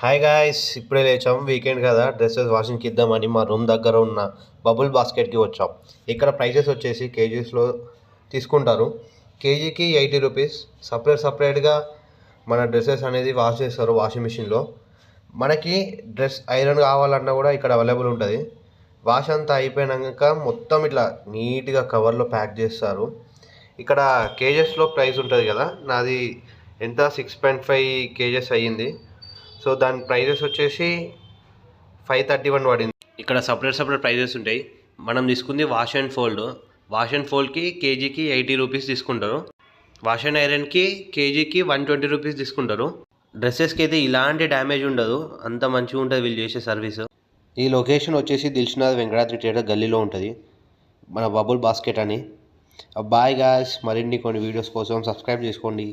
Hi guys, ఇప్పుడే లేచాం. Weekend కదా, dresses వాషింగ్కి ఇద్దామని మా రూమ్ దగ్గర ఉన్న బబుల్ బాస్కెట్కి వచ్చాం. ఇక్కడ ప్రైజెస్ వచ్చేసి కేజీస్లో తీసుకుంటారు. కేజీకి 80 రూపీస్. సపరేట్గా మన డ్రెస్సెస్ అనేది వాష్ చేస్తారు వాషింగ్ మిషన్లో. మనకి డ్రెస్ ఐరన్ కావాలన్నా కూడా ఇక్కడ అవైలబుల్ ఉంటుంది. వాష్ అంతా అయిపోయాక మొత్తం ఇట్లా నీట్గా కవర్లో ప్యాక్ చేస్తారు. ఇక్కడ కేజెస్లో ప్రైస్ ఉంటుంది కదా, నాది ఎంత 6.5 కేజెస్ అయ్యింది. సో దాని ప్రైజెస్ వచ్చేసి 531 పడింది. ఇక్కడ సపరేట్ ప్రైజెస్ ఉంటాయి. మనం తీసుకుంది వాష్ అండ్ ఫోల్డ్కి కేజీకి 80 రూపీస్ తీసుకుంటారు. వాష్ అండ్ ఐరన్కి కేజీకి 120 రూపీస్ తీసుకుంటారు. డ్రెస్సెస్కి అయితే ఇలాంటి డ్యామేజ్ ఉండదు, అంత మంచిగా ఉంటుంది వీళ్ళు చేసే సర్వీస్. ఈ లొకేషన్ వచ్చేసి దిల్సుఖ్నగర్ వెంకటాద్రి థియేటర్ గల్లీలో ఉంటుంది, మన బబుల్ బాస్కెట్ అని. బాయ్ గాయ్స్, మరిన్ని కొన్ని వీడియోస్ కోసం సబ్స్క్రైబ్ చేసుకోండి.